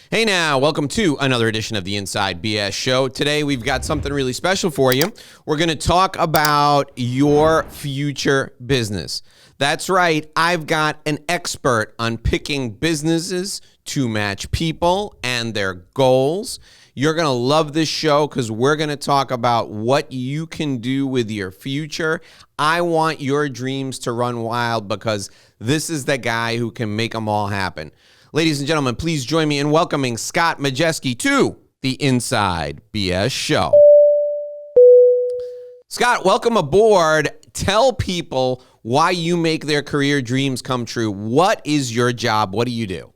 Hey now, welcome to another edition of the Inside BS Show. Today we've got something really special for you. We're going to talk about your future business. That's right, I've got an expert on picking businesses to match people and their goals. You're going to love this show because we're going to talk about what you can do with your future. I want your dreams to run wild because this is the guy who can make them all happen. Ladies and gentlemen, please join me in welcoming Scott Majeski to the Inside BS Show. Scott, welcome aboard. Tell people why you make their career dreams come true. What is your job? What do you do?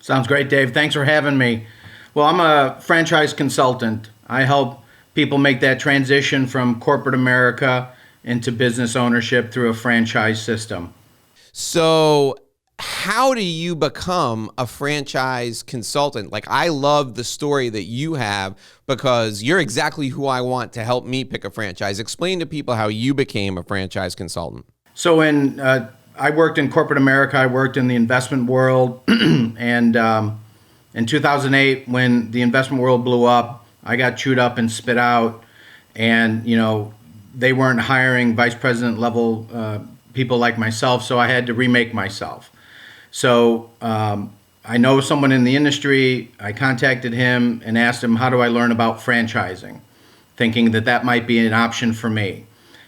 Sounds great, Dave. Thanks for having me. Well, I'm a franchise consultant. I help people make that transition from corporate America into business ownership through a franchise system. So how do you become a franchise consultant? Like, I love the story that you have because you're exactly who I want to help me pick a franchise. Explain to people how you became a franchise consultant. So I worked in corporate America. I worked in the investment world. And in 2008, when the investment world blew up, I got chewed up and spit out. And, they weren't hiring vice president level people like myself, so I had to remake myself. So I know someone in the industry. I contacted him and asked him, how do I learn about franchising? Thinking that might be an option for me.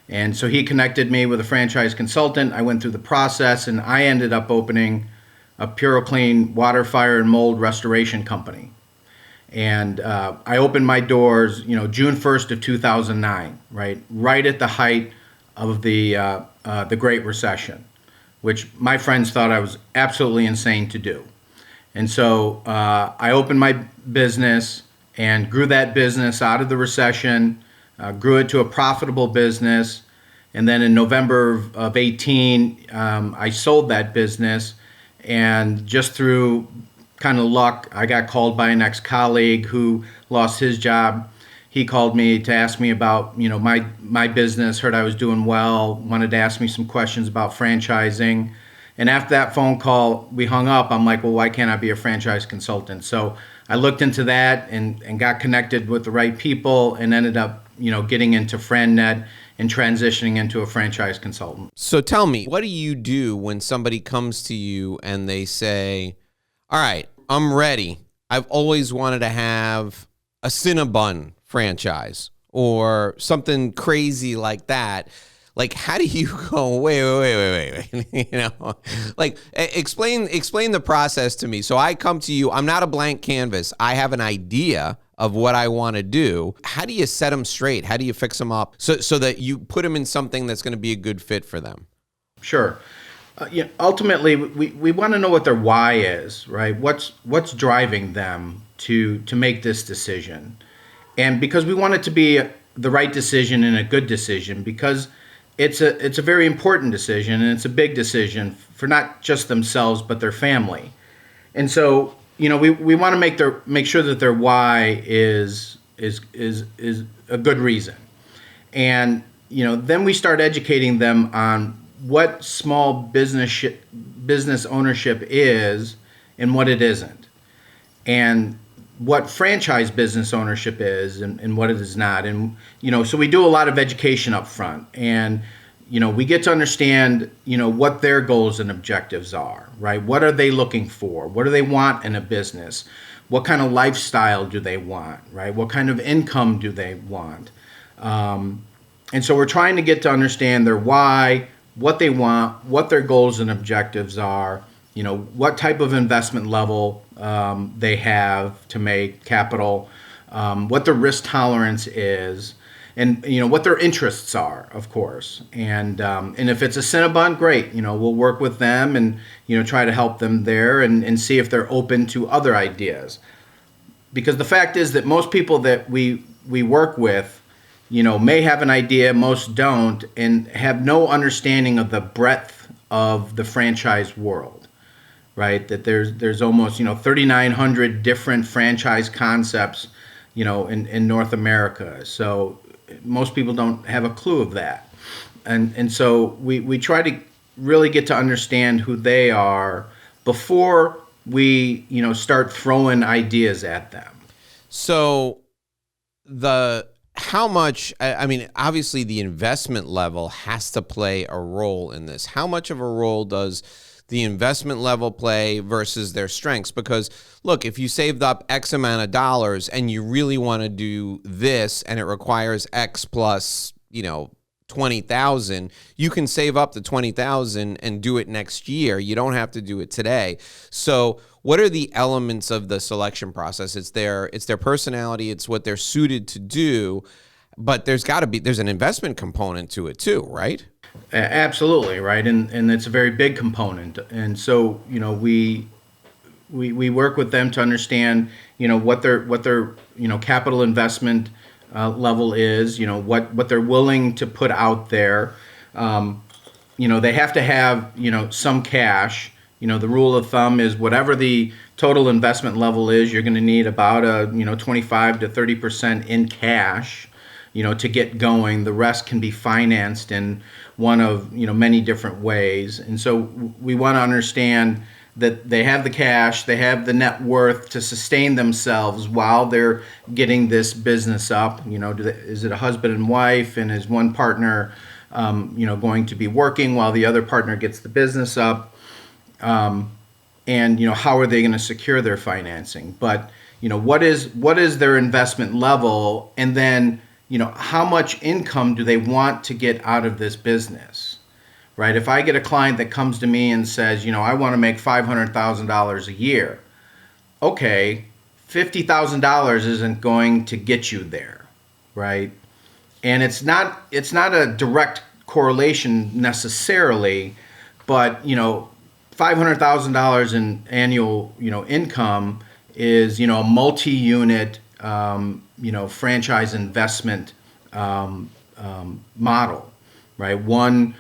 And so he connected me with a franchise consultant. I went through the process, and I ended up opening a PureClean water, fire, and mold restoration company. And I opened my doors, June 1st of 2009, right at the height of the Great Recession, which my friends thought I was absolutely insane to do. And so I opened my business and grew that business out of the recession, grew it to a profitable business. And then in November of 18, I sold that business. And just through kind of luck, I got called by an ex-colleague who lost his job. He called me to ask me about, my business, heard I was doing well, wanted to ask me some questions about franchising. And after that phone call, we hung up. I'm like, well, why can't I be a franchise consultant? So I looked into that and got connected with the right people and ended up, getting into FranNet and transitioning into a franchise consultant. So tell me, what do you do when somebody comes to you and they say, all right, I'm ready. I've always wanted to have a Cinnabon franchise or something crazy like that. Like, how do you go, wait, like, explain the process to me. So I come to you, I'm not a blank canvas. I have an idea of what I want to do. How do you set them straight? How do you fix them up so that you put them in something that's going to be a good fit for them? Sure. Ultimately, we want to know what their why is, right? What's driving them to make this decision? And because we want it to be the right decision and a good decision, because it's a very important decision, and it's a big decision for not just themselves but their family. And so, we want to make sure that their why is a good reason. And then we start educating them on what small business ownership is and what it isn't, and what franchise business ownership is and what it is not. And, so we do a lot of education up front, and, we get to understand, what their goals and objectives are, right? What are they looking for? What do they want in a business? What kind of lifestyle do they want, right? What kind of income do they want? And so we're trying to get to understand their why, what they want, what their goals and objectives are, what type of investment level they have to make capital, what their risk tolerance is, and what their interests are, of course. And if it's a Cinnabon, great. We'll work with them and try to help them there and see if they're open to other ideas. Because the fact is that most people that we work with, may have an idea, most don't, and have no understanding of the breadth of the franchise world, right? That there's almost 3,900 different franchise concepts, in North America. So most people don't have a clue of that, and so we try to really get to understand who they are before we start throwing ideas at them. So how much, I mean, obviously the investment level has to play a role in this. How much of a role does the investment level play versus their strengths? Because look, if you saved up X amount of dollars and you really want to do this and it requires X plus, 20,000, you can save up the 20,000 and do it next year. You don't have to do it today. So what are the elements of the selection process? It's their personality, it's what they're suited to do, but there's an investment component to it too, right? Absolutely, right, and it's a very big component. And so we work with them to understand what their capital investment level is, what they're willing to put out there. They have to have some cash. The rule of thumb is whatever the total investment level is, you're going to need about a 25 to 30% in cash, to get going. The rest can be financed in one of many different ways. And so we want to understand that they have the cash, they have the net worth to sustain themselves while they're getting this business up. Is it a husband and wife, and is one partner going to be working while the other partner gets the business up? And how are they going to secure their financing? But what is their investment level, and then how much income do they want to get out of this business, right? If I get a client that comes to me and says, I want to make $500,000 a year, okay, $50,000 isn't going to get you there, right? And it's not a direct correlation necessarily, but $500,000 in annual income is a multi-unit franchise investment model, right? One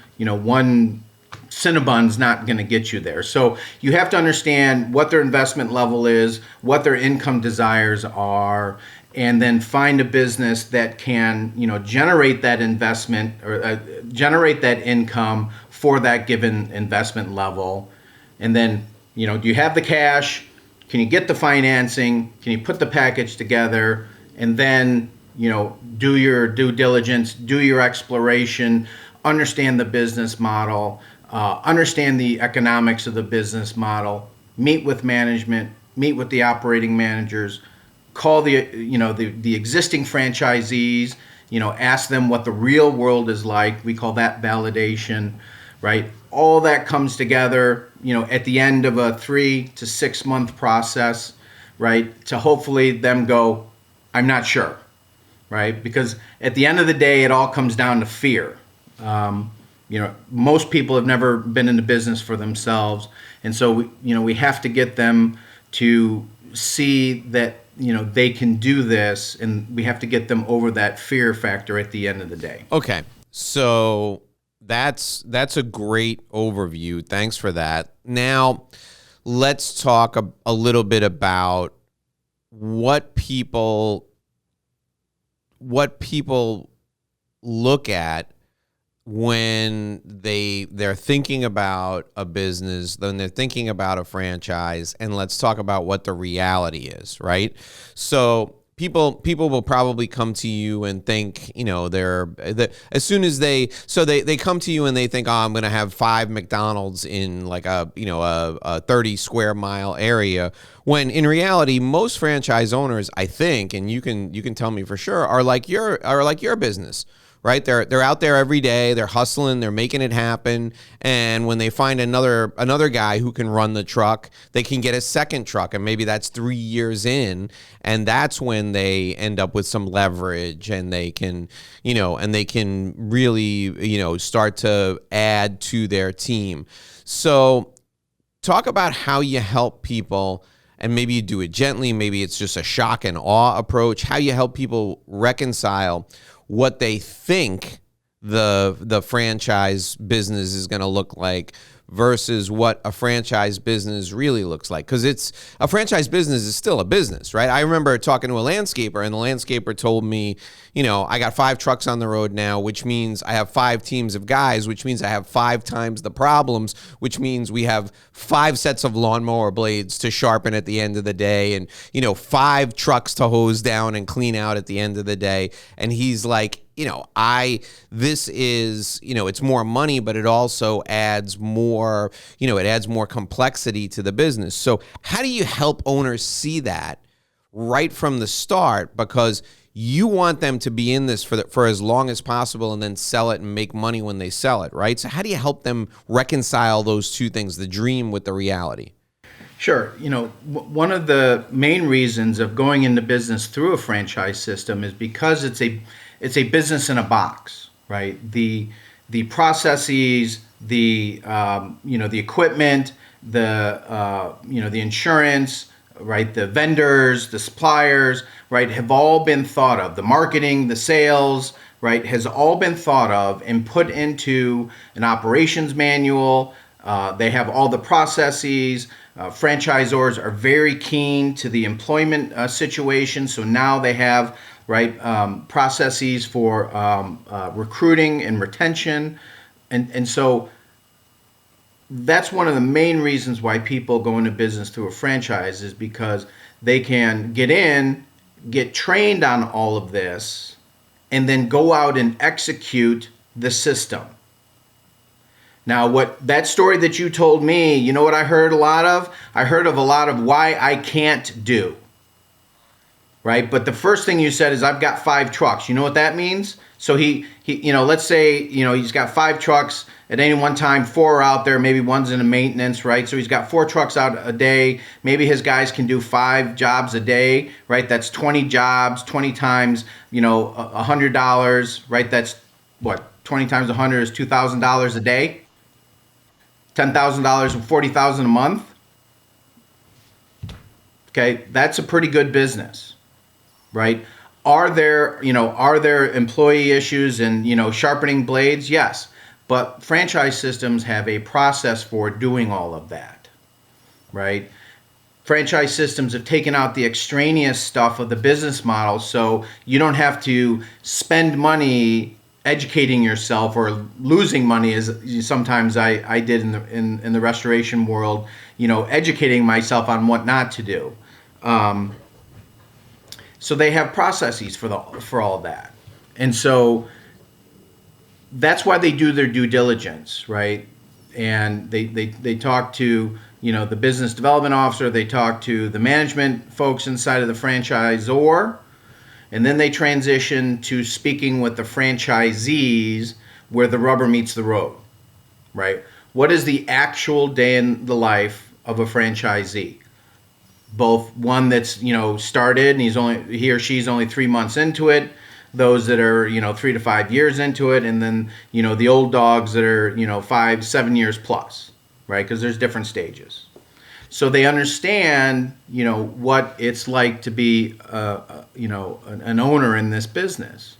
Cinnabon's not going to get you there. So you have to understand what their investment level is, what their income desires are, and then find a business that can generate that investment or generate that income for that given investment level. And then do you have the cash? Can you get the financing? Can you put the package together? And then do your due diligence, do your exploration, understand the business model, understand the economics of the business model, meet with management, meet with the operating managers, call the existing franchisees, ask them what the real world is like. We call that validation, right? All that comes together, at the end of a 3 to 6 month process, right? To hopefully them go, I'm not sure, right? Because at the end of the day, it all comes down to fear. Most people have never been in the business for themselves. And so, we have to get them to see that, they can do this, and we have to get them over that fear factor at the end of the day. Okay. So that's a great overview. Thanks for that. Now, let's talk a little bit about what people look at when they're thinking about a business, then they're thinking about a franchise, and let's talk about what the reality is, right? So people will probably come to you and think, as soon as they come to you and they think, oh, I'm going to have 5 McDonald's in like a 30 square mile area, when in reality, most franchise owners, I think, and you can tell me for sure, are like your business. Right? They're out there every day, they're hustling, they're making it happen. And when they find another guy who can run the truck, they can get a second truck, and maybe that's 3 years in, and that's when they end up with some leverage, and they can, really, start to add to their team. So talk about how you help people, and maybe you do it gently, maybe it's just a shock and awe approach, how you help people reconcile what they think the franchise business is going to look like versus what a franchise business really looks like. Because a franchise business is still a business, right? I remember talking to a landscaper, and the landscaper told me, I got 5 trucks on the road now, which means I have 5 teams of guys, which means I have 5 times the problems, which means we have 5 sets of lawnmower blades to sharpen at the end of the day, and 5 trucks to hose down and clean out at the end of the day. And he's like, this is, it's more money, but it also adds more, it adds more complexity to the business. So how do you help owners see that right from the start? Because you want them to be in this for as long as possible and then sell it and make money when they sell it, right? So how do you help them reconcile those two things, the dream with the reality? Sure. One of the main reasons of going into business through a franchise system is because it's a business in a box, right? The processes, the equipment, the insurance, right? The vendors, the suppliers, right, have all been thought of. The marketing, the sales, right, has all been thought of and put into an operations manual. They have all the processes. Franchisors are very keen to the employment situation. So now they have, right, processes for recruiting and retention. And so that's one of the main reasons why people go into business through a franchise, is because they can get in, get trained on all of this, and then go out and execute the system. Now, that story that you told me, you know what I heard a lot of? I heard of a lot of why I can't do, right? But the first thing you said is, I've got 5 trucks. You know what that means? So he let's say, he's got 5 trucks at any one time. 4 are out there, maybe one's in a maintenance, right? So he's got 4 trucks out a day. Maybe his guys can do 5 jobs a day, right? That's 20 jobs, 20 times, $100, right? That's what, 20 times 100 is $2,000 a day. $10,000 and $40,000 a month. Okay, that's a pretty good business, right? Are there employee issues and, sharpening blades? Yes. But franchise systems have a process for doing all of that, right? Franchise systems have taken out the extraneous stuff of the business model, so you don't have to spend money educating yourself or losing money, as sometimes I did in the restoration world, educating myself on what not to do. So they have processes for all that. And so that's why they do their due diligence, right? And they talk to, the business development officer, they talk to the management folks inside of the franchisor, and then they transition to speaking with the franchisees, where the rubber meets the road, right? What is the actual day in the life of a franchisee? Both one that's, started and he or she's only 3 months into it, those that are, 3 to 5 years into it, and then, the old dogs that are, 5-7 years plus, right? Because there's different stages. So they understand, what it's like to be, an owner in this business.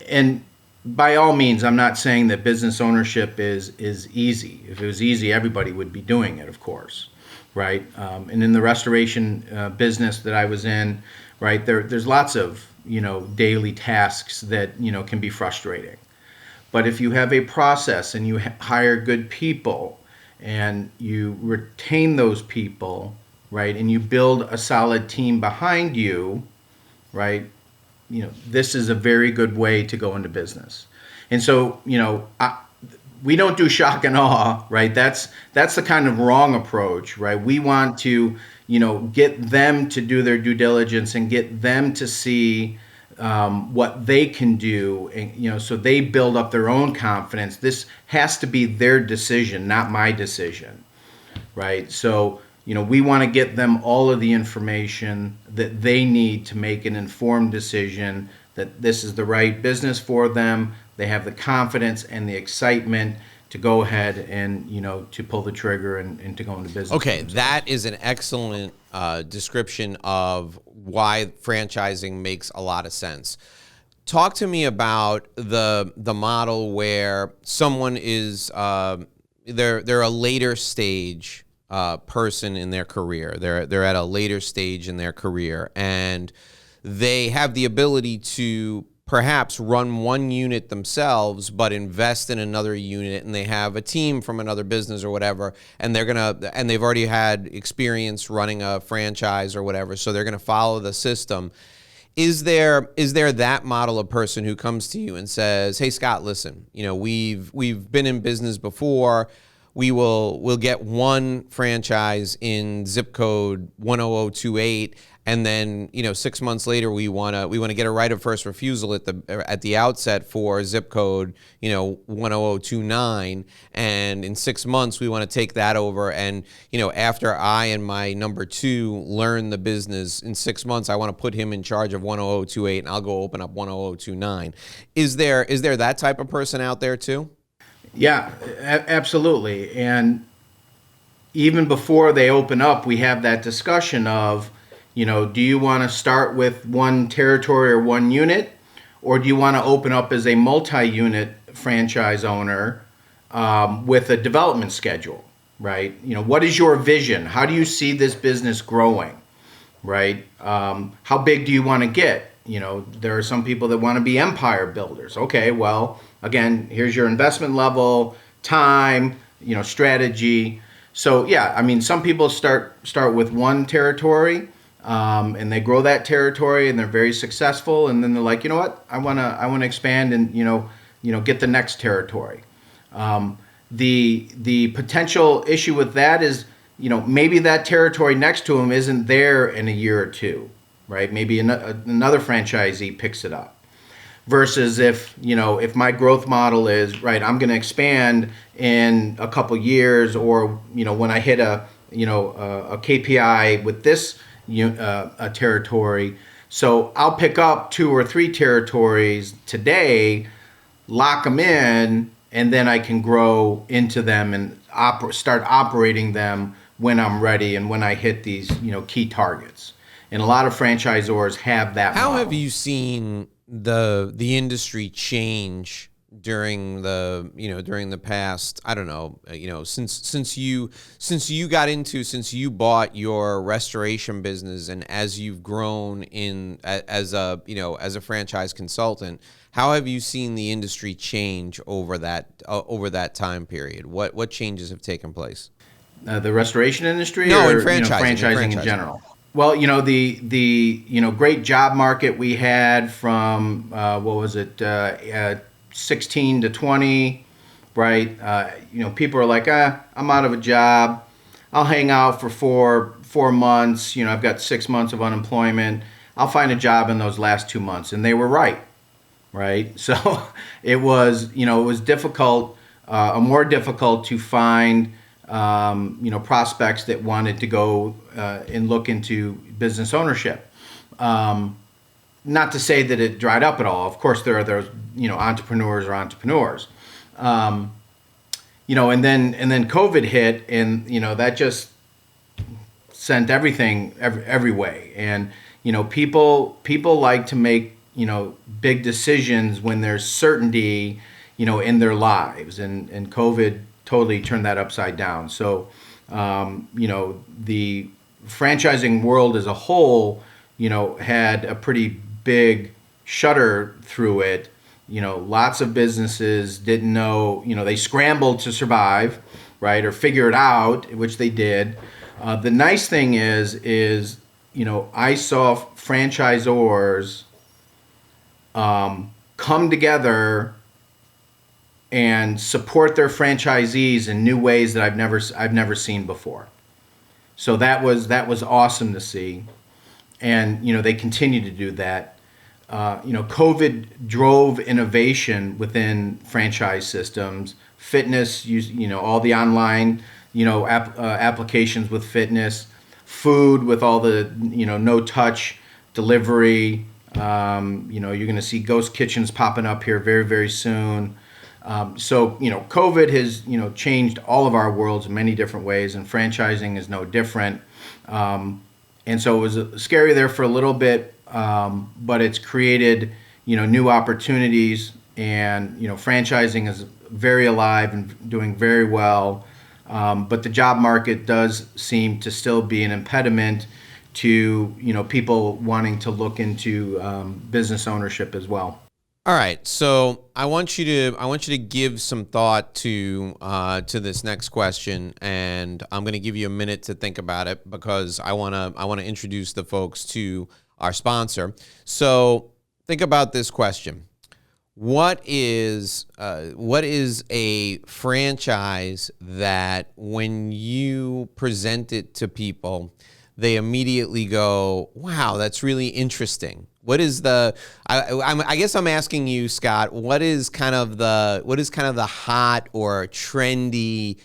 And by all means, I'm not saying that business ownership is easy. If it was easy, everybody would be doing it, of course, right? And in the restoration business that I was in, right, there's lots of, daily tasks that, can be frustrating. But if you have a process and you hire good people, and you retain those people, right, and you build a solid team behind you, right, this is a very good way to go into business. And so, we don't do shock and awe, right? That's the kind of wrong approach, right? We want to, get them to do their due diligence and get them to see what they can do, and so they build up their own confidence. This has to be their decision, not my decision, right? So we want to get them all of the information that they need to make an informed decision that this is the right business for them. They have the confidence and the excitement to go ahead and, to pull the trigger and to go into business. Okay, that is an excellent description of why franchising makes a lot of sense. Talk to me about the model where someone is they're a later stage person in their career. They're at a later stage in their career, and they have the ability to perhaps run one unit themselves, but invest in another unit, and they have a team from another business or whatever, and they've already had experience running a franchise or whatever, so they're gonna follow the system. Is there that model of person who comes to you and says, "Hey Scott, listen, we've been in business before. We'll get one franchise in zip code 10028, and then 6 months later we wanna get a right of first refusal at the outset for zip code 10029, and in 6 months we want to take that over, and after I and my number two learn the business, in 6 months I want to put him in charge of 10028, and I'll go open up 10029." Is there that type of person out there too? Yeah, absolutely. And even before they open up, we have that discussion of, do you want to start with one territory or one unit, or do you want to open up as a multi-unit franchise owner with a development schedule, right? What is your vision? How do you see this business growing, right? How big do you want to get? There are some people that want to be empire builders. Okay, well, again, here's your investment level, time, strategy. So yeah, I mean, some people start with one territory, and they grow that territory, and they're very successful, and then they're like, you know what, I wanna expand and get the next territory. The potential issue with that is, maybe that territory next to them isn't there in a year or two, right? Maybe another franchisee picks it up. Versus if my growth model is, right, I'm going to expand in a couple years, or when I hit a KPI with this a territory, so I'll pick up 2 or 3 territories today, lock them in, and then I can grow into them and start operating them when I'm ready and when I hit these key targets. And a lot of franchisors have that How model. have you seen the industry change during the past, I don't know, since you bought your restoration business, and as you've grown as a franchise consultant, how have you seen the industry change over that time period? What changes have taken place? The restoration industry, No, or in franchising in general? Well, the great job market we had from what was it, 16 to 20, right? People are like, I'm out of a job. I'll hang out for four months. I've got 6 months of unemployment. I'll find a job in those last 2 months, and they were right. So it was difficult, more difficult to find prospects that wanted to go and look into business ownership. Not to say that it dried up at all. Of course, there are those entrepreneurs. And then COVID hit, and that just sent everything every way. And people like to make big decisions when there's certainty in their lives, and COVID totally turned that upside down. So, the franchising world as a whole, had a pretty big shudder through it. Lots of businesses didn't know, they scrambled to survive, right, or figure it out, which they did. The nice thing is, I saw franchisors come together and support their franchisees in new ways that I've never seen before. So that was awesome to see, and they continue to do that. COVID drove innovation within franchise systems, fitness, all the online applications with fitness, food with all the no touch delivery. You're going to see ghost kitchens popping up here very, very soon. So COVID has changed all of our worlds in many different ways, and franchising is no different. And so it was scary there for a little bit, but it's created new opportunities and franchising is very alive and doing very well. But the job market does seem to still be an impediment to people wanting to look into business ownership as well. All right, so I want you to give some thought to this next question, and I'm going to give you a minute to think about it because I want to introduce the folks to our sponsor. So think about this question: What is a franchise that when you present it to people, they immediately go, "Wow, that's really interesting"? What is I guess I'm asking you, Scott, what is kind of the hot or trendy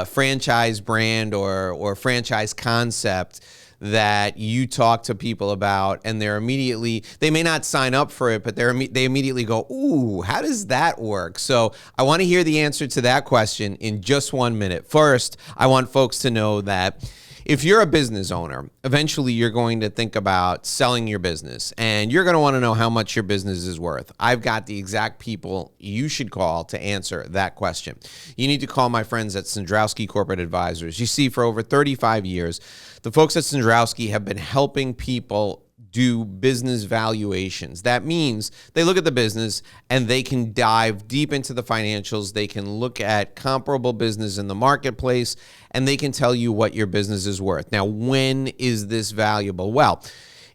franchise brand or franchise concept that you talk to people about, and they may not sign up for it, but they immediately go, "Ooh, how does that work?" So I want to hear the answer to that question in just 1 minute. First, I want folks to know that if you're a business owner, eventually you're going to think about selling your business, and you're going to want to know how much your business is worth. I've got the exact people you should call to answer that question. You need to call my friends at Sandrowski Corporate Advisors. You see, for over 35 years, the folks at Sandrowski have been helping people do business valuations. That means they look at the business and they can dive deep into the financials. They can look at comparable business in the marketplace, and they can tell you what your business is worth. Now, when is this valuable? Well,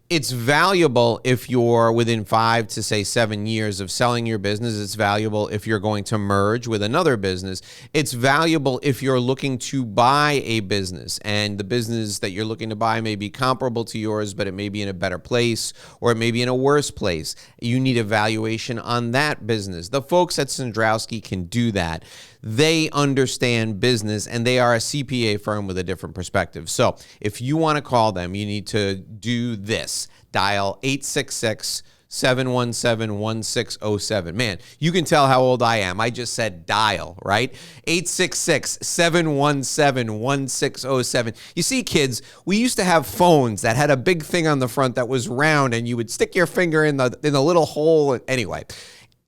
it's valuable if you're within 5 to say 7 years of selling your business. It's valuable if you're going to merge with another business. It's valuable if you're looking to buy a business, and the business that you're looking to buy may be comparable to yours, but it may be in a better place or it may be in a worse place. You need a valuation on that business. The folks at Sandrowski can do that. They understand business, and they are a CPA firm with a different perspective. So if you want to call them, you need to do this. Dial 866-717-1607. Man, you can tell how old I am. I just said dial, right? 866-717-1607. You see, kids, we used to have phones that had a big thing on the front that was round, and you would stick your finger in the little hole. Anyway,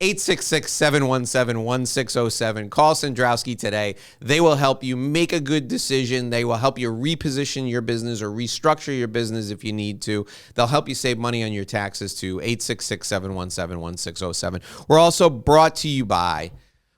866-717-1607. Call Sandrowski today. They will help you make a good decision. They will help you reposition your business or restructure your business if you need to. They'll help you save money on your taxes too. 866-717-1607. We're also brought to you by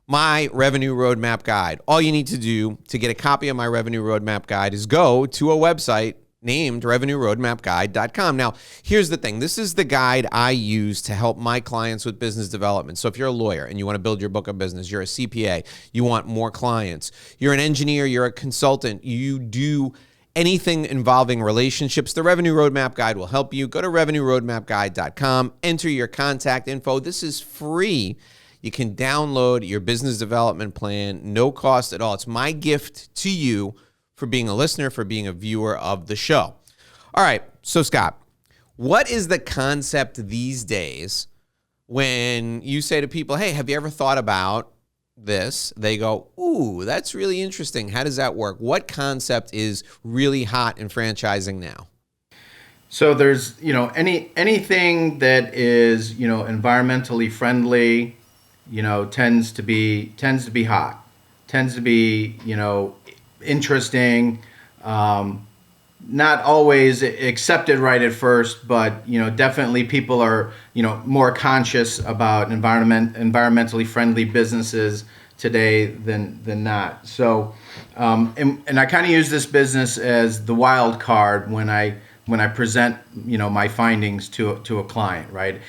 my Revenue Roadmap Guide. All you need to do to get a copy of my Revenue Roadmap Guide is go to a website named revenueroadmapguide.com. Now, here's the thing. This is the guide I use to help my clients with business development. So if you're a lawyer and you want to build your book of business, you're a CPA, you want more clients, you're an engineer, you're a consultant, you do anything involving relationships, the Revenue Roadmap Guide will help you. Go to revenueroadmapguide.com, enter your contact info. This is free. You can download your business development plan, no cost at all. It's my gift to you for being a listener, for being a viewer of the show. All right, so Scott, what is the concept these days when you say to people, "Hey, have you ever thought about this?" They go, "Ooh, that's really interesting. How does that work?" What concept is really hot in franchising now? So there's, anything that is, environmentally friendly, tends to be hot, tends to be, interesting, not always accepted right at first, but definitely people are more conscious about environmentally friendly businesses today than not. So and I kind of use this business as the wild card when I present my findings to a client, right?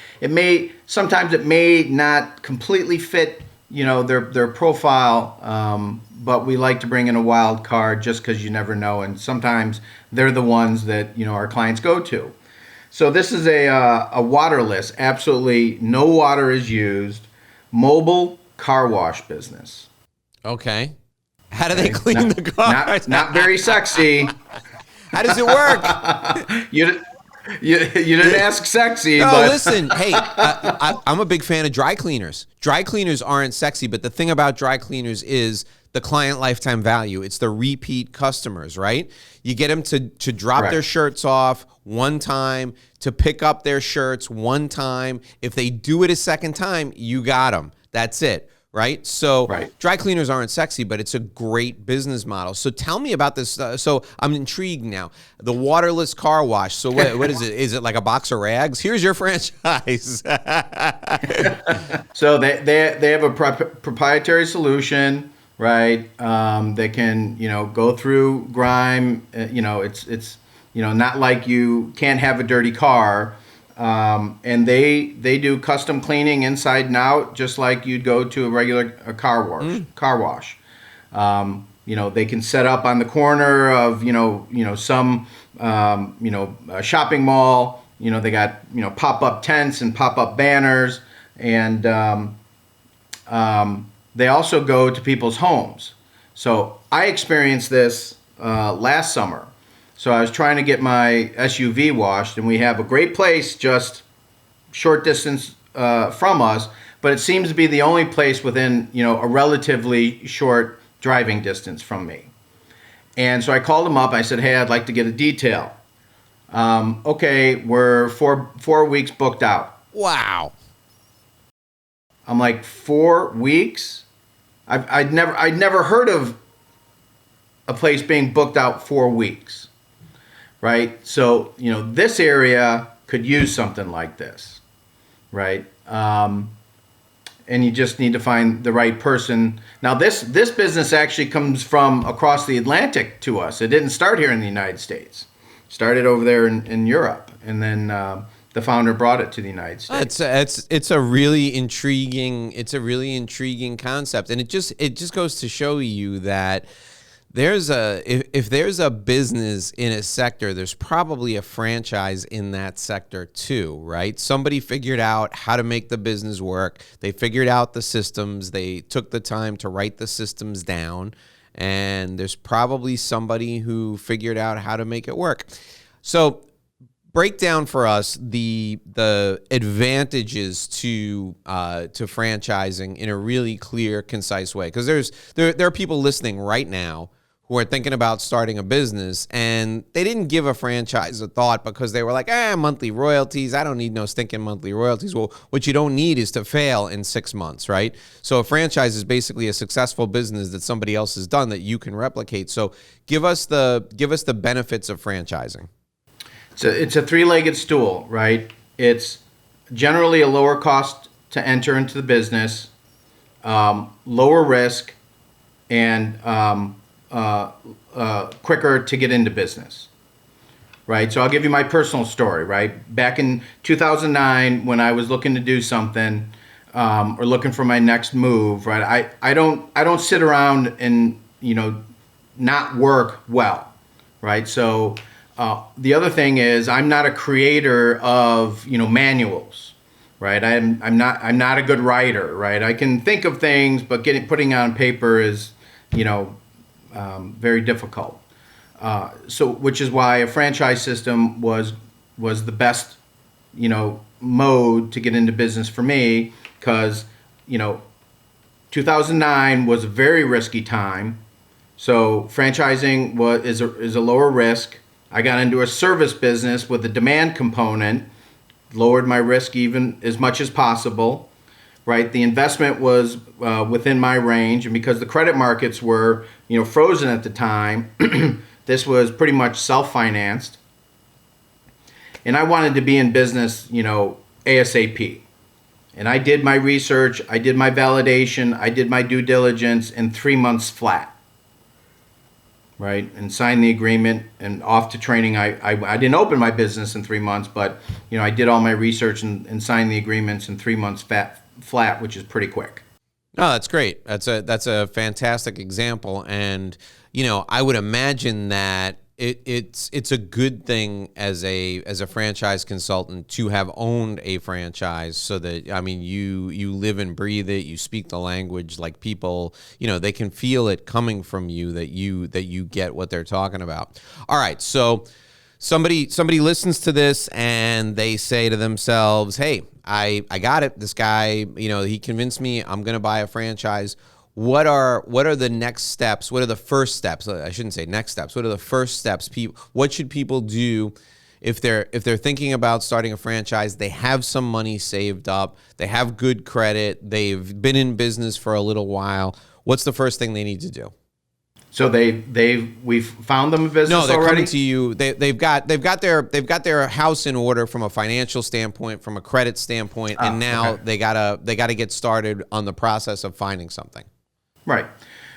Sometimes it may not completely fit their profile, but we like to bring in a wild card just because you never know, and sometimes they're the ones that our clients go to. So this is a waterless, absolutely no water is used, mobile car wash business. Okay. How do they clean the cars? Not very sexy. How does it work? You didn't ask sexy. No, but listen. Hey, I'm a big fan of dry cleaners. Dry cleaners aren't sexy, but the thing about dry cleaners is the client lifetime value. It's the repeat customers, right? You get them to drop their shirts off one time, to pick up their shirts one time. If they do it a second time, you got them. That's it. Right. So dry cleaners aren't sexy, but it's a great business model. So tell me about this. So I'm intrigued now. The waterless car wash. So what is it? Is it like a box of rags? Here's your franchise. So they have a proprietary solution, right? They can, go through grime. It's not like you can't have a dirty car. And they do custom cleaning inside and out, just like you'd go to a regular car wash. They can set up on the corner of some a shopping mall. They got pop-up tents and pop-up banners, and they also go to people's homes. So I experienced this last summer. So I was trying to get my SUV washed, and we have a great place just short distance from us, but it seems to be the only place within, a relatively short driving distance from me. And so I called them up. I said, hey, I'd like to get a detail. Okay, we're four weeks booked out. Wow. I'm like, 4 weeks? I'd never heard of a place being booked out 4 weeks. Right? So, this area could use something like this, right? And you just need to find the right person. Now, this business actually comes from across the Atlantic to us. It didn't start here in the United States. It started over there in Europe, and then the founder brought it to the United States. It's a really intriguing concept, and it just goes to show you that if there's a business in a sector, there's probably a franchise in that sector too, right? Somebody figured out how to make the business work. They figured out the systems. They took the time to write the systems down, and there's probably somebody who figured out how to make it work. So break down for us the advantages to franchising in a really clear, concise way, because there are people listening right now who are thinking about starting a business, and they didn't give a franchise a thought because they were like, monthly royalties. I don't need no stinking monthly royalties. Well, what you don't need is to fail in 6 months, right? So a franchise is basically a successful business that somebody else has done that you can replicate. So give us the benefits of franchising. It's a three-legged stool, right? It's generally a lower cost to enter into the business, lower risk, and quicker to get into business, right? So I'll give you my personal story, right? Back in 2009, when I was looking to do something or looking for my next move, right? I don't sit around and not work well, right? So the other thing is I'm not a creator of manuals, right? I'm not a good writer, right? I can think of things, but putting it on paper is very difficult. Which is why a franchise system was the best, mode to get into business for me, because 2009 was a very risky time. So franchising is a lower risk. I got into a service business with a demand component, lowered my risk even as much as possible. Right, the investment was within my range, and because the credit markets were, frozen at the time, this was pretty much self-financed. And I wanted to be in business, ASAP. And I did my research, I did my validation, I did my due diligence in 3 months flat. Right, and signed the agreement and off to training. I didn't open my business in 3 months, but I did all my research and signed the agreements in 3 months flat, which is pretty quick. Oh, that's great. That's a fantastic example, and I would imagine that it's a good thing as a franchise consultant to have owned a franchise, so that you live and breathe it, you speak the language, like people they can feel it coming from you, that you get what they're talking about. All right, so somebody listens to this and they say to themselves, hey, I got it. This guy, he convinced me I'm going to buy a franchise. what are the next steps? What are the first steps? I shouldn't say next steps. What are the first steps? What should people do if they're thinking about starting a franchise? They have some money saved up. They have good credit. They've been in business for a little while. What's the first thing they need to do? So we've found them a business No, they're already? coming to you. They've got their house in order from a financial standpoint, from a credit standpoint, and now they gotta get started on the process of finding something. Right.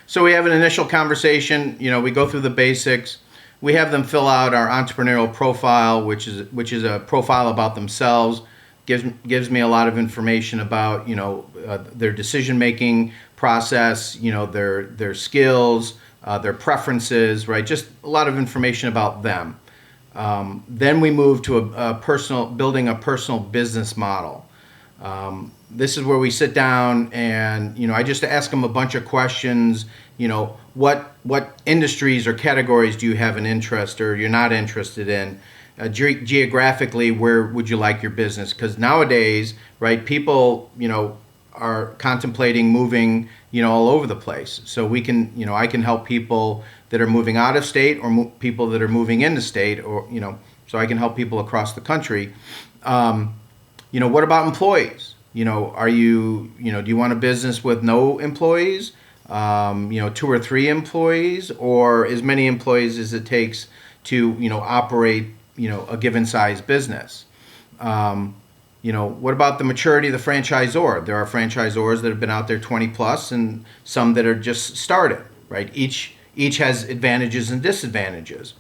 So we have an initial conversation. We go through the basics. We have them fill out our entrepreneurial profile, which is a profile about themselves. Gives me a lot of information about their decision making process, their skills, their preferences, right? Just a lot of information about them. Then we move to building a personal business model. This is where we sit down and, I just ask them a bunch of questions. What industries or categories do you have an interest or you're not interested in? Geographically, where would you like your business? Because nowadays, right, people, are contemplating moving, all over the place. So we can, I can help people that are moving out of state or people that are moving into state, or, so I can help people across the country. What about employees? Are you, do you want a business with no employees? 2 or 3 employees, or as many employees as it takes to, operate, a given size business? What about the maturity of the franchisor? There are franchisors that have been out there 20 plus and some that are just started, right? Each has advantages and disadvantages.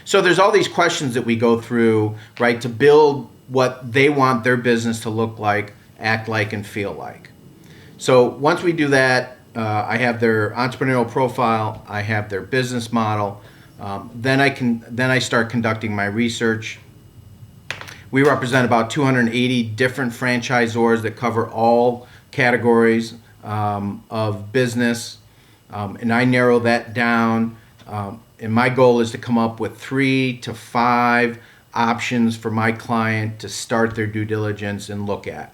So there's all these questions that we go through, right, to build what they want their business to look like, act like, and feel like. So once we do that, I have their entrepreneurial profile, I have their business model. Then I start conducting my research. We represent about 280 different franchisors that cover all categories of business, and I narrow that down. And my goal is to come up with 3 to 5 options for my client to start their due diligence and look at.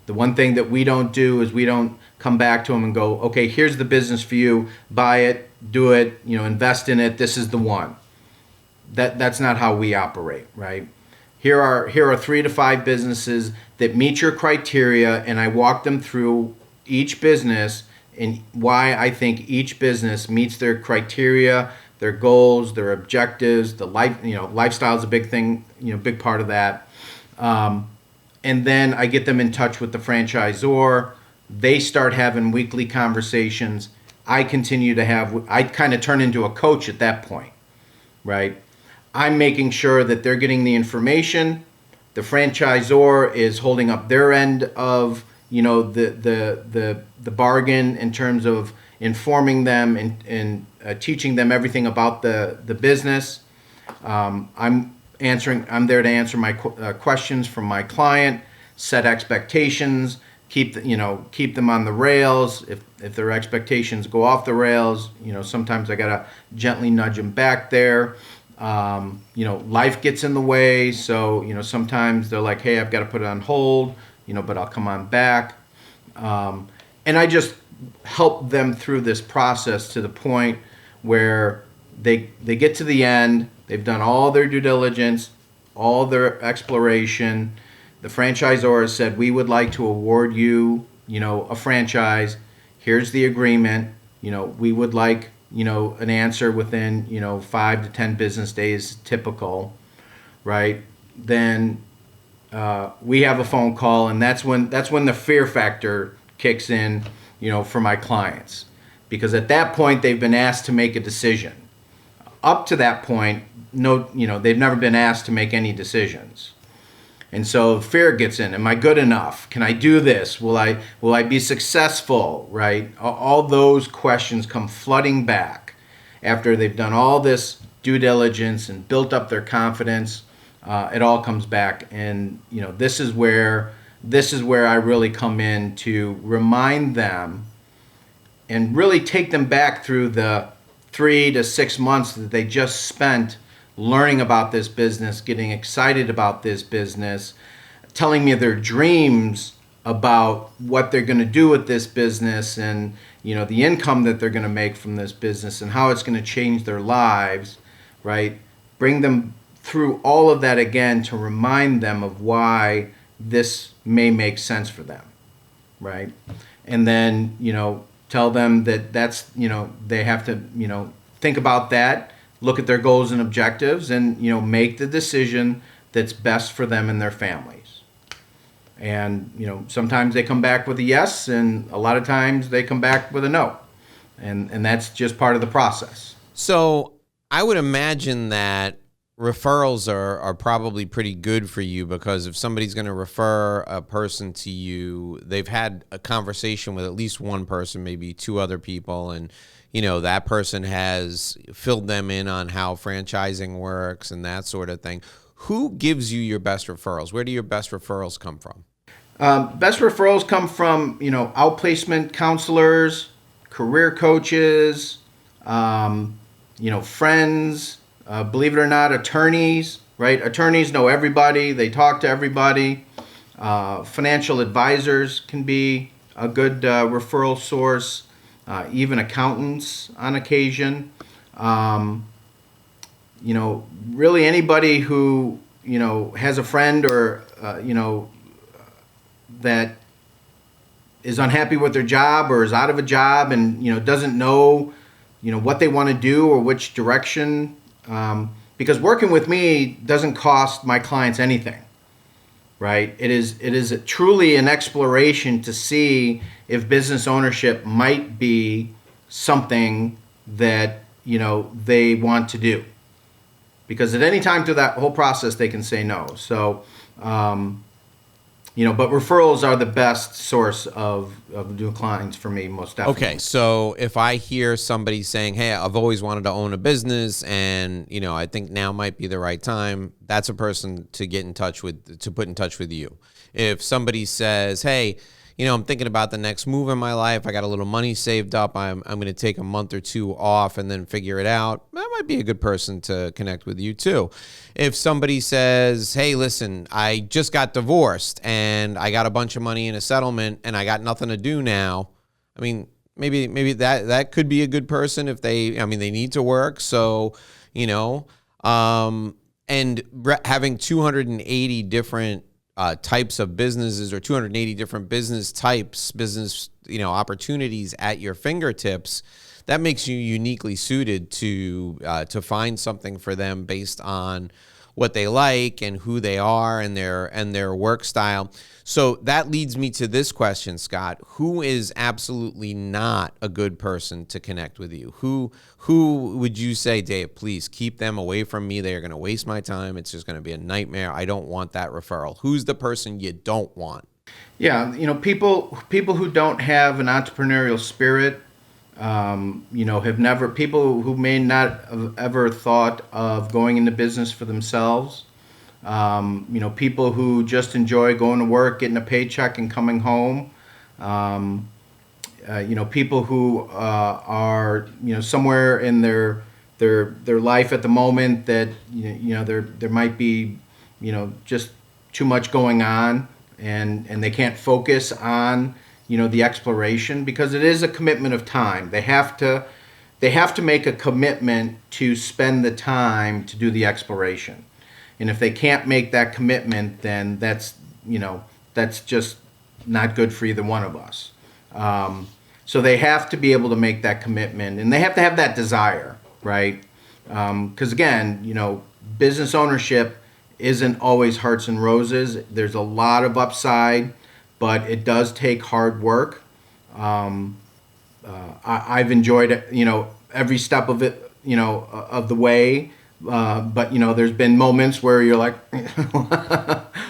The one thing that we don't do is we don't come back to them and go, okay, here's the business for you, buy it, do it, invest in it, this is the one. That's not how we operate, right? Here are 3 to 5 businesses that meet your criteria, and I walk them through each business and why I think each business meets their criteria, their goals, their objectives. The lifestyle is a big thing, big part of that. And then I get them in touch with the franchisor. They start having weekly conversations. I kind of turn into a coach at that point, right? I'm making sure that they're getting the information. The franchisor is holding up their end of, the bargain in terms of informing them and teaching them everything about the business. I'm there to answer my questions from my client, set expectations, keep them on the rails. If their expectations go off the rails, sometimes I gotta gently nudge them back there. Life gets in the way, so sometimes they're like, hey, I've got to put it on hold, but I'll come on back. And I just help them through this process to the point where they get to the end. They've done all their due diligence, all their exploration. The franchisor has said, we would like to award you, a franchise. Here's the agreement. We would like, an answer within, 5 to 10 business days, typical, right? Then we have a phone call, and that's when the fear factor kicks in, for my clients, because at that point they've been asked to make a decision. Up to that point, they've never been asked to make any decisions. And so fear gets in. Am I good enough? Can I do this? Will I be successful? Right? All those questions come flooding back after they've done all this due diligence and built up their confidence. It all comes back, and this is where I really come in to remind them and really take them back through the 3 to 6 months that they just spent learning about this business, getting excited about this business, telling me their dreams about what they're going to do with this business, and the income that they're going to make from this business and how it's going to change their lives, right? Bring them through all of that again to remind them of why this may make sense for them, right? And then, tell them that that's, they have to, think about that, look at their goals and objectives, and, make the decision that's best for them and their families. And, sometimes they come back with a yes, and a lot of times they come back with a no. And that's just part of the process. So I would imagine that referrals are probably pretty good for you, because if somebody's going to refer a person to you, they've had a conversation with at least one person, maybe two other people, and that person has filled them in on how franchising works and that sort of thing. Who gives you your best referrals? Where do your best referrals come from? Best referrals come from outplacement counselors, career coaches, friends. Believe it or not, attorneys, right? Attorneys know everybody. They talk to everybody. Financial advisors can be a good referral source. Even accountants on occasion. Really anybody who, has a friend or, that is unhappy with their job or is out of a job and, doesn't know, what they want to do or which direction. Because working with me doesn't cost my clients anything, right? It is truly an exploration to see if business ownership might be something that, they want to do. Because at any time through that whole process, they can say no. So, but referrals are the best source of new clients for me, most definitely. Okay, so if I hear somebody saying, hey, I've always wanted to own a business and, I think now might be the right time, that's a person to get in touch with, to put in touch with you. If somebody says, hey, I'm thinking about the next move in my life, I got a little money saved up, I'm going to take a month or two off and then figure it out, that might be a good person to connect with you too. If somebody says, hey, listen, I just got divorced and I got a bunch of money in a settlement and I got nothing to do now, maybe that could be a good person if they need to work. So, having 280 different types of businesses or 280 different business types, opportunities at your fingertips, that makes you uniquely suited to find something for them based on what they like and who they are and their work style. So that leads me to this question, Scott. Who is absolutely not a good person to connect with you? Who would you say, Dave, please keep them away from me. They are going to waste my time. It's just going to be a nightmare. I don't want that referral. Who's the person you don't want? Yeah, people who don't have an entrepreneurial spirit, have never, people who may not have ever thought of going into business for themselves, people who just enjoy going to work, getting a paycheck and coming home, people who are, somewhere in their life at the moment that, there might be, just too much going on and they can't focus on, the exploration, because it is a commitment of time. They have to make a commitment to spend the time to do the exploration. And if they can't make that commitment, then that's just not good for either one of us. So they have to be able to make that commitment, and they have to have that desire, right? Because again, business ownership isn't always hearts and roses. There's a lot of upside, but it does take hard work. I've enjoyed it, every step of it, of the way. But there's been moments where you're like,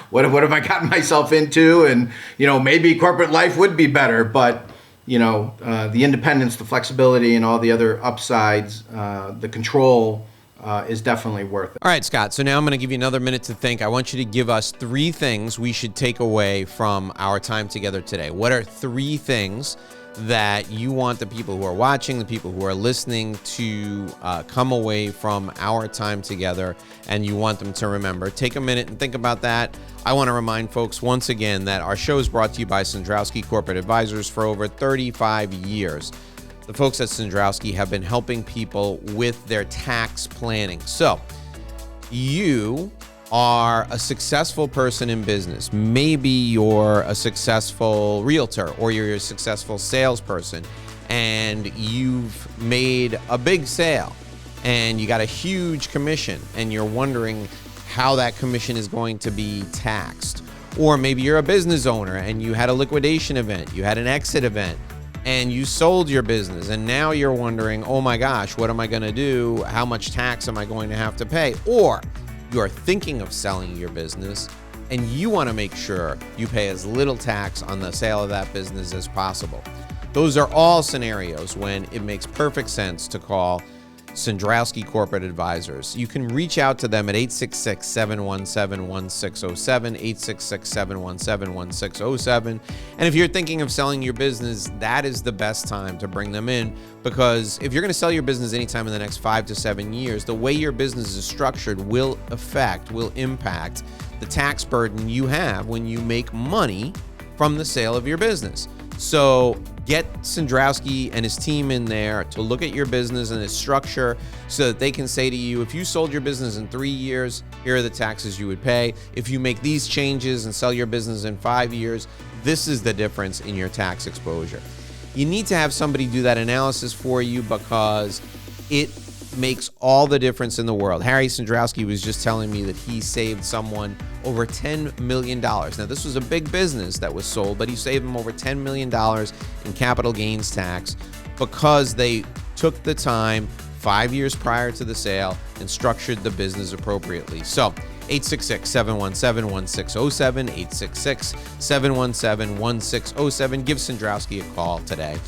what have I gotten myself into? And maybe corporate life would be better, but the independence, the flexibility, and all the other upsides, the control, is definitely worth it. All right, Scott. So now I'm going to give you another minute to think. I want you to give us 3 things we should take away from our time together today. What are 3 things that you want the people who are watching, the people who are listening to come away from our time together, and you want them to remember. Take a minute and think about that. I want to remind folks once again that our show is brought to you by Sandrowski Corporate Advisors for over 35 years. The folks at Sandrowski have been helping people with their tax planning. So you are a successful person in business. Maybe you're a successful realtor or you're a successful salesperson and you've made a big sale and you got a huge commission and you're wondering how that commission is going to be taxed. Or maybe you're a business owner and you had a liquidation event, you had an exit event, and you sold your business and now you're wondering, oh my gosh, what am I going to do? How much tax am I going to have to pay? Or you are thinking of selling your business and you want to make sure you pay as little tax on the sale of that business as possible. Those are all scenarios when it makes perfect sense to call Sandrowski Corporate Advisors. You can reach out to them at 866-717-1607, 866-717-1607. And if you're thinking of selling your business, that is the best time to bring them in, because if you're going to sell your business anytime in the next 5 to 7 years, the way your business is structured will impact the tax burden you have when you make money from the sale of your business. So get Sandrowski and his team in there to look at your business and its structure so that they can say to you, if you sold your business in 3 years, here are the taxes you would pay. If you make these changes and sell your business in 5 years, this is the difference in your tax exposure. You need to have somebody do that analysis for you because it makes all the difference in the world. Harry Sandrowski was just telling me that he saved someone over $10 million. Now, this was a big business that was sold, but he saved them over $10 million in capital gains tax because they took the time 5 years prior to the sale and structured the business appropriately. So 866-717-1607, 866-717-1607. Give Sandrowski a call today.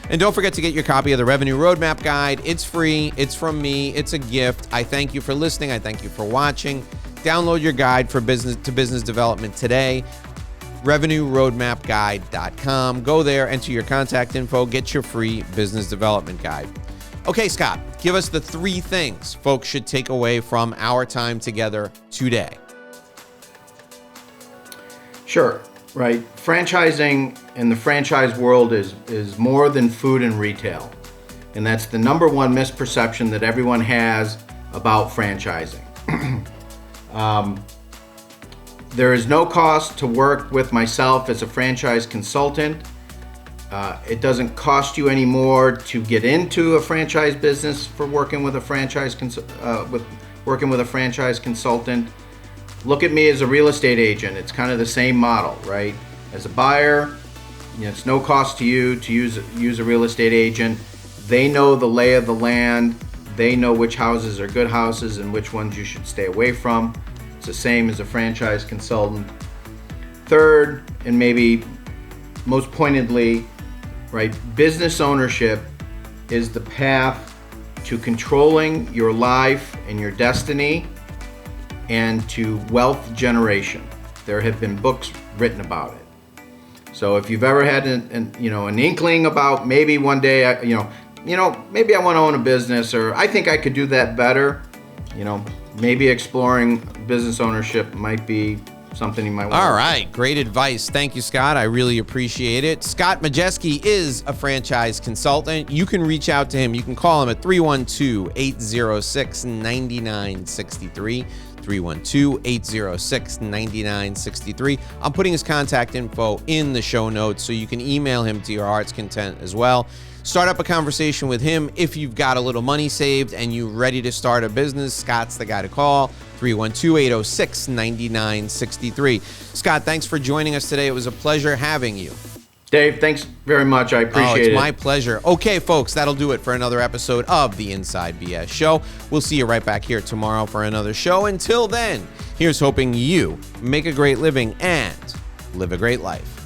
And don't forget to get your copy of the Revenue Roadmap Guide. It's free. It's from me. It's a gift. I thank you for listening. I thank you for watching. Download your guide for business to business development today. RevenueRoadmapGuide.com. Go there, enter your contact info, get your free business development guide. Okay, Scott, give us the 3 things folks should take away from our time together today. Sure. Right. Franchising in the franchise world is more than food and retail. And that's the number one misperception that everyone has about franchising. There is no cost to work with myself as a franchise consultant. It doesn't cost you any more to get into a franchise business for working with a franchise consultant. Look at me as a real estate agent. It's kind of the same model, right? As a buyer, it's no cost to you to use a real estate agent. They know the lay of the land. They know which houses are good houses and which ones you should stay away from. It's the same as a franchise consultant. Third, and maybe most pointedly, right, business ownership is the path to controlling your life and your destiny and to wealth generation. There have been books written about it. So if you've ever had an inkling about maybe one day, maybe I want to own a business, or I think I could do that better, maybe exploring business ownership might be something you might want. All right, great advice. Thank you, Scott. I really appreciate it. Scott Majeski is a franchise consultant. You can reach out to him. You can call him at 312-806-9963. 312-806-9963. I'm putting his contact info in the show notes so you can email him to your heart's content as well. Start up a conversation with him. If you've got a little money saved and you're ready to start a business, Scott's the guy to call. 312-806-9963. Scott, thanks for joining us today. It was a pleasure having you. Dave, thanks very much. I appreciate it. It's my pleasure. Okay, folks, that'll do it for another episode of the Inside BS Show. We'll see you right back here tomorrow for another show. Until then, here's hoping you make a great living and live a great life.